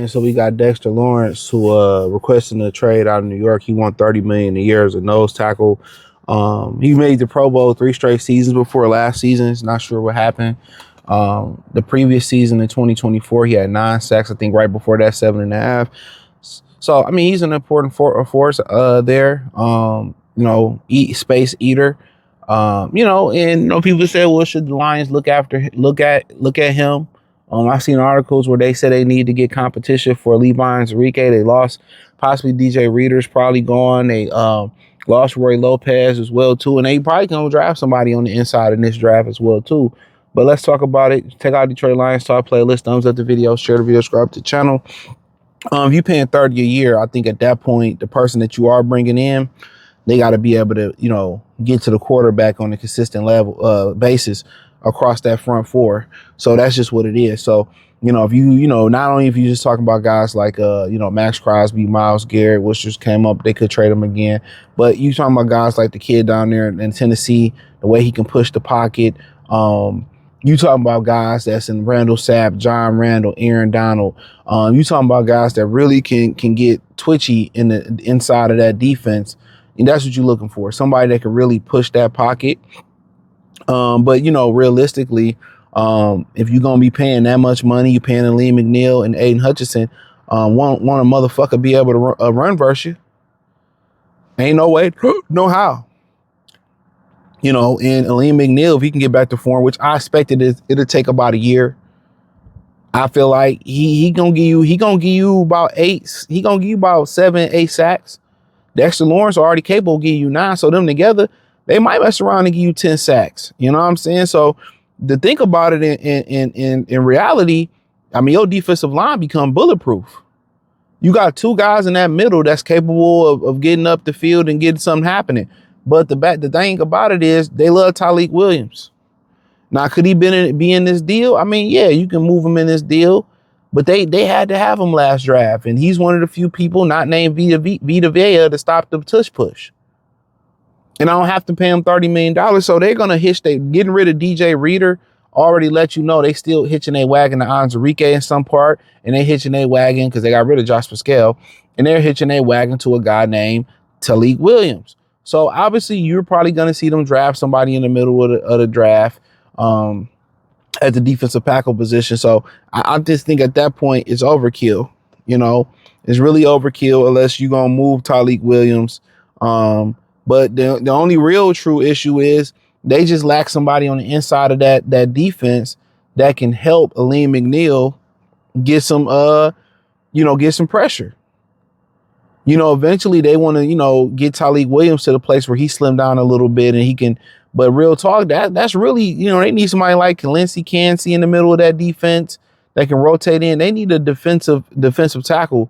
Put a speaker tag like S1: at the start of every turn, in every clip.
S1: So we got Dexter Lawrence, who requesting a trade out of New York. He won $30 million a year as a nose tackle. He made the Pro Bowl 3 straight seasons before last season. Not sure what happened. The previous season in 2024, he had 9 sacks. I think right before that, 7.5. So I mean, he's an important force there. Space eater. People say, well, should the Lions look at him? I've seen articles where they say they need to get competition for Levi and Enrique. They lost possibly DJ Reader's probably gone. They lost Roy Lopez as well too, and they probably gonna draft somebody on the inside in this draft as well too. But let's talk about it. Check out Detroit Lions Talk playlist. Thumbs up the video, share the video, subscribe to the channel. If you're paying $30 a year, I think at that point, the person that you are bringing in, they got to be able to, get to the quarterback on a consistent level basis across that front four. So that's just what it is. So, if not only if you just talking about guys like, Max Crosby, Myles Garrett, which just came up, they could trade him again. But you talking about guys like the kid down there in Tennessee, the way he can push the pocket. You talking about guys that's in Randall Sapp, John Randall, Aaron Donald. You talking about guys that really can get twitchy in the inside of that defense. And that's what you're looking for. Somebody that can really push that pocket. But realistically, if you're gonna be paying that much money, you're paying Lee McNeil and Aiden Hutchinson, want a motherfucker be able to run versus you. Ain't no way, no how. And Aleem McNeil, if he can get back to form, which I expected it'll take about a year. I feel like he gonna give you about 8. He gonna give you about 7, 8 sacks. Dexter Lawrence already capable of giving you 9. So them together, they might mess around and give you 10 sacks. You know what I'm saying? So to think about it in reality, I mean, your defensive line become bulletproof. You got 2 guys in that middle that's capable of getting up the field and getting something happening. But the thing about it is they love Tyleik Williams. Now, could he be in this deal? I mean, yeah, you can move him in this deal, but they had to have him last draft, and he's one of the few people not named Vita Vea to stop the tush push. And I don't have to pay him $30 million, so they're gonna getting rid of DJ Reader. Already let you know they still hitching their wagon to Enrique in some part, and they hitching their wagon because they got rid of Josh Pascal, and they're hitching their wagon to a guy named Tyleik Williams. So obviously you're probably going to see them draft somebody in the middle of the draft at the defensive tackle position. So I just think at that point it's overkill. It's really overkill unless you're going to move Tyleik Williams. But the only real true issue is they just lack somebody on the inside of that defense that can help Aleem McNeil get some pressure. Eventually they want to, get Tyleik Williams to the place where he slimmed down a little bit and he can, but real talk, that's really, they need somebody like Kalinsky Kancey in the middle of that defense that can rotate in. They need a defensive tackle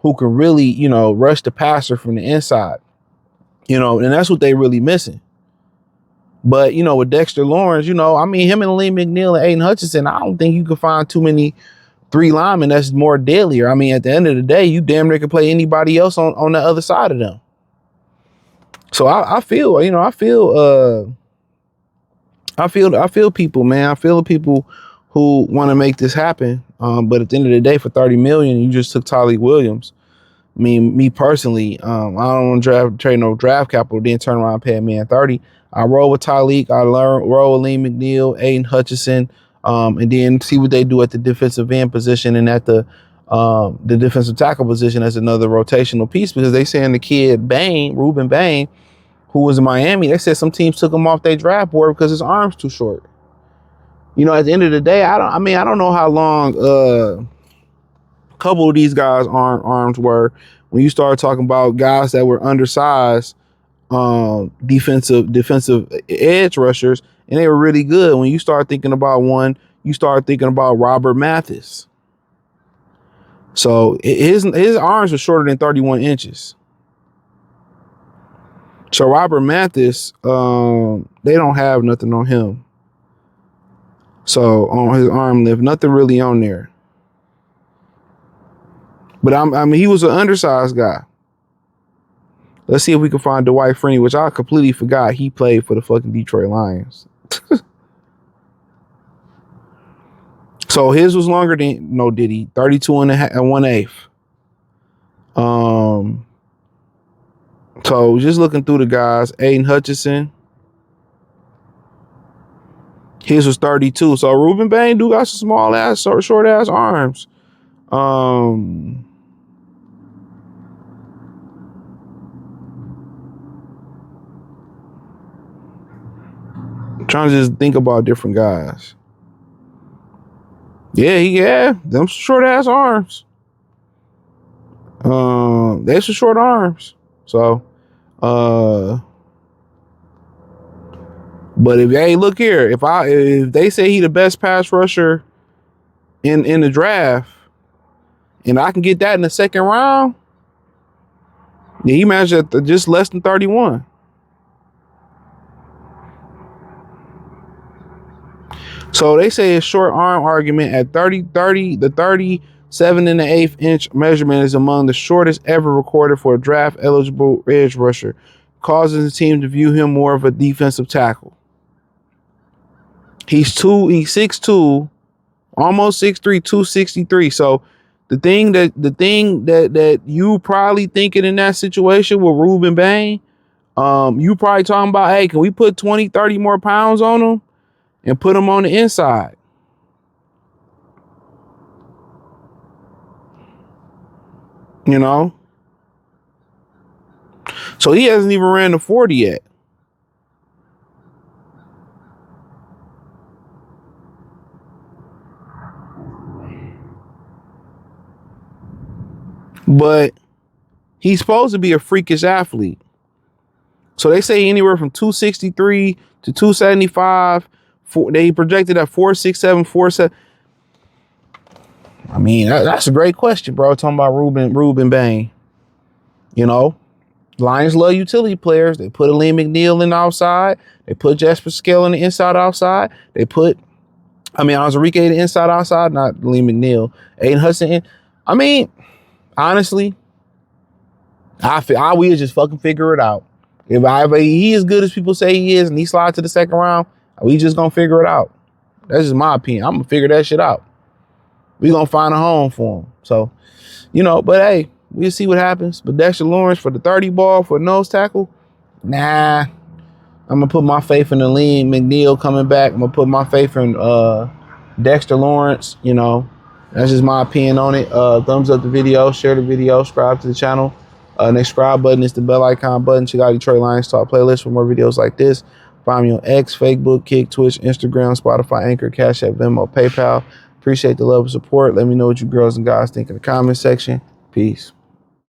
S1: who can really, rush the passer from the inside, and that's what they really missing. But, with Dexter Lawrence, him and Lee McNeil and Aiden Hutchinson, I don't think you can find too many 3 linemen that's more deadlier. I mean, at the end of the day, you damn near can play anybody else on the other side of them. So I feel people, man. I feel the people who want to make this happen. But at the end of the day, for $30 million, you just took Tyleik Williams. I mean, me personally, I don't want to trade no draft capital, then turn around and pay a man 30. I roll with Tyleik. I roll with Lee McNeil, Aiden Hutchinson. And then see what they do at the defensive end position and at the defensive tackle position as another rotational piece, because they saying the kid Ruben Bain, who was in Miami, they said some teams took him off their draft board because his arm's too short. At the end of the day, I don't know how long a couple of these guys' arms were when you start talking about guys that were undersized, defensive edge rushers. And they were really good. When you start thinking about one, you start thinking about Robert Mathis. So his arms are shorter than 31 inches. So Robert Mathis, they don't have nothing on him. So on his arm length, nothing really on there. But he was an undersized guy. Let's see if we can find Dwight Freeney, which I completely forgot he played for the fucking Detroit Lions. So his was longer than no Diddy, 32 and 1/8. So just looking through the guys, Aiden Hutchinson, his was 32. So Ruben Bain do got some small ass, short ass arms. Trying to just think about different guys. Yeah, them short ass arms. They some short arms. So, but if hey, look here, if they say he the best pass rusher in the draft, and I can get that in the second round, yeah, he managed at just less than 31. So they say his short arm argument at 30, the 37 and an eighth inch measurement is among the shortest ever recorded for a draft eligible edge rusher, causing the team to view him more of a defensive tackle. He's 6'2", almost 6'3", 263. So the thing that you probably thinking in that situation with Ruben Bain, you probably talking about, hey, can we put 20, 30 more pounds on him and put him on the inside? You know? So he hasn't even ran the 40 yet. But he's supposed to be a freakish athlete. So they say anywhere from 263 to 275. They projected at 467, 47. I mean, that's a great question, bro. Talking about Ruben Bain. You know, Lions love utility players. They put Aleem McNeil in the outside. They put Jesper Scale in the inside outside. They put, Enrique in the inside outside, not Aleem McNeil. Aiden Hudson in. I mean, honestly, I will just fucking figure it out. If he as good as people say he is and he slides to the second round, we just gonna figure it out. That's just my opinion. I'm gonna figure that shit out. We gonna find a home for him. So, but hey, we'll see what happens. But Dexter Lawrence for the 30 ball for nose tackle, nah. I'm gonna put my faith in Aleem McNeil coming back. I'm gonna put my faith in Dexter Lawrence. That's just my opinion on it. Thumbs up the video, share the video, subscribe to the channel. Next subscribe button is the bell icon button. Check out Detroit Lions Talk playlist for more videos like this. Find me on X, Facebook, Kick, Twitch, Instagram, Spotify, Anchor, Cash App, Venmo, PayPal. Appreciate the love and support. Let me know what you girls and guys think in the comment section. Peace.